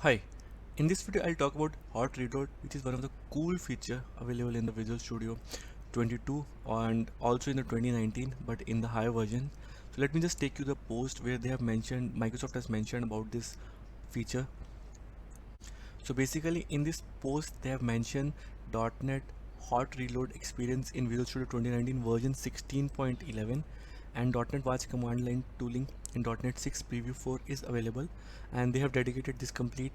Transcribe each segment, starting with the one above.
Hi, in this video I'll talk about Hot Reload, which is one of the cool feature available in the Visual Studio 22 and also in the 2019 but in the higher version. So let me just take you the post where they have mentioned, Microsoft has mentioned about this feature. So basically in this post they have mentioned .NET Hot Reload experience in Visual Studio 2019 version 16.11 and .NET Watch command line tooling in .NET 6 Preview 4 is available, and they have dedicated this complete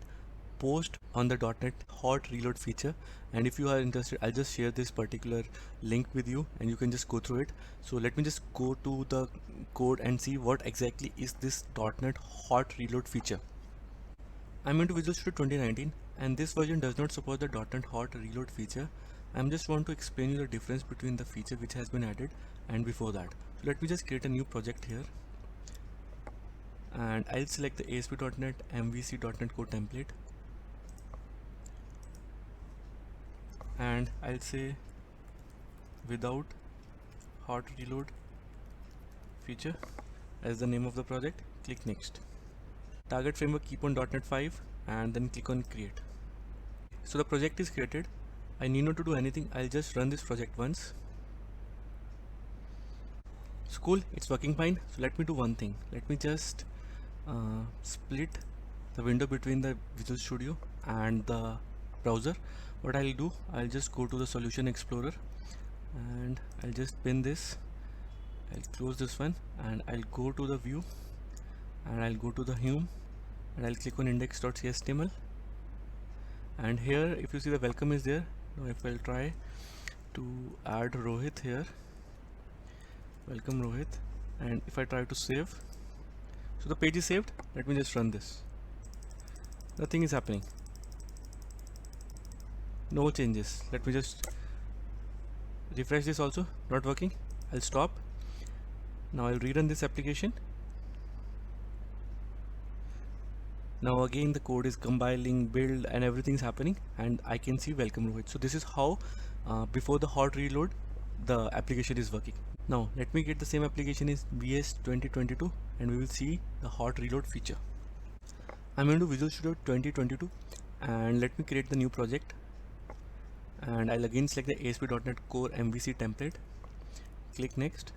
post on the .NET Hot Reload feature. And if you are interested, I'll just share this particular link with you and you can just go through it. So let me just go to the code and see what exactly is this .NET Hot Reload feature. I'm into Visual Studio 2019 and this version does not support the .NET Hot Reload feature. I'm just want to explain you the difference between the feature which has been added and before that. So let me just create a new project here and I'll select the ASP.NET MVC.NET Core template and I'll say without Hot Reload feature as the name of the project. Click next. Target framework keep on .NET 5 and then click on create. So the project is created. I need not to do anything. I'll just run this project once. So cool, it's working fine. So let me do one thing. Let me just split the window between the Visual Studio and the browser. What I'll do, I'll just go to the Solution Explorer and I'll just pin this. I'll close this one and I'll go to the view and I'll go to the home and I'll click on index.html, and here if you see the welcome is there. Now if I'll try to add Rohit here, welcome Rohit, and if I try to save, so the page is saved. Let me just run this. Nothing is happening, no changes. Let me just refresh this, also not working. I'll stop. Now I'll rerun this application. Now again the code is compiling, build, and everything's happening, and I can see welcome Rohit. So this is how before the hot reload the application is working. Now let me get the same application is VS 2022 and we will see the hot reload feature. I'm into Visual Studio 2022 and let me create the new project, and I'll again select the ASP.NET Core MVC template. Click next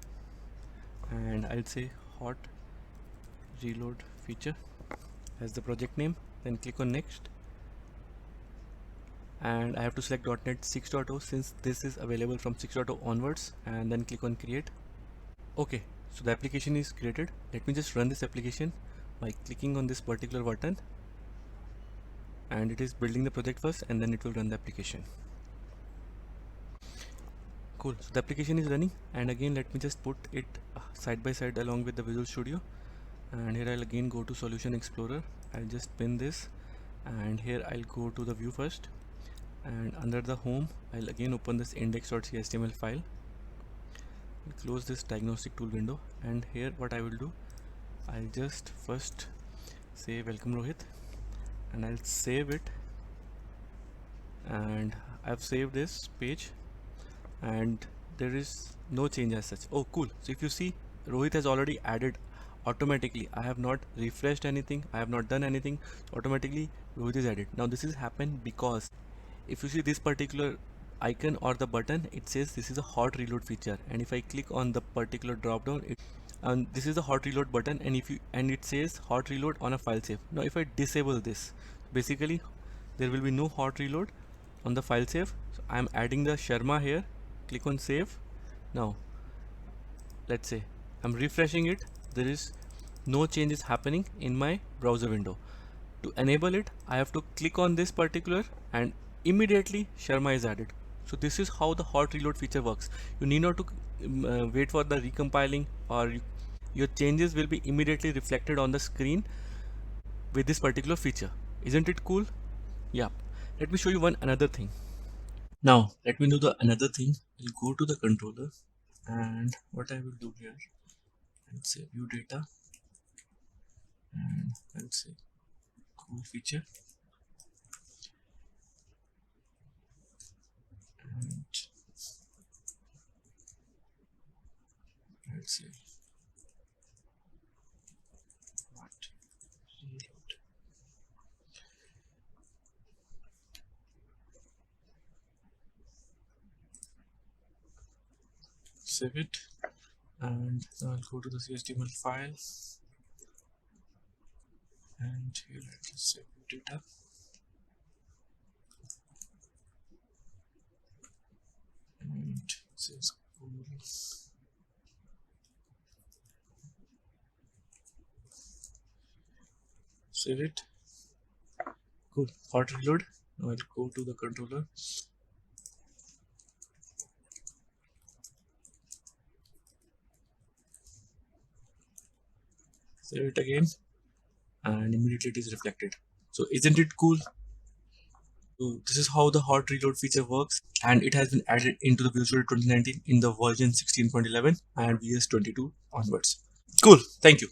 and I'll say hot reload feature as the project name, then click on next, and I have to select .NET 6.0 since this is available from 6.0 onwards, and then click on create. Okay, so the application is created. Let me just run this application by clicking on this particular button, and it is building the project first and then it will run the application. Cool, so the application is running, and again let me just put it side by side along with the Visual Studio, and here I'll again go to Solution Explorer. I'll just pin this, and here I'll go to the view first, and under the home I'll again open this index.html file. I'll close this diagnostic tool window, and here what I will do, I'll just first say welcome Rohit and I'll save it, and I've saved this page and there is no change as such. Oh cool, so if you see, Rohit has already added automatically. I have not refreshed anything, I have not done anything, so automatically Rohit is added. Now this is happened because if you see this particular icon or the button, it says this is a hot reload feature, and if I click on the particular drop down, and this is the hot reload button, and if you, and it says hot reload on a file save. Now if I disable this, basically there will be no hot reload on the file save. So I am adding the Sharma here. Click on save. Now let's say I'm refreshing it, there is no changes happening in my browser window. To enable it, I have to click on this particular and immediately Sharma is added. So this is how the hot reload feature works. You need not to wait for the recompiling, or your changes will be immediately reflected on the screen with this particular feature. Isn't it cool? Yeah. Let me show you one another thing. Now let me do the another thing. I'll go to the controller, and what I will do here, I'll say view data, and I'll say cool feature, and I'll say what reload. save it, and now I'll go to the CSDML file, and here I'll just save data. And it says cool. Save it. Cool. Hot reload. Now I'll go to the controller. Save it again, and immediately it is reflected. So isn't it cool? So this is how the hot reload feature works, and it has been added into the Visual 2019 in the version 16.11 and VS 22 onwards. Cool. Thank you.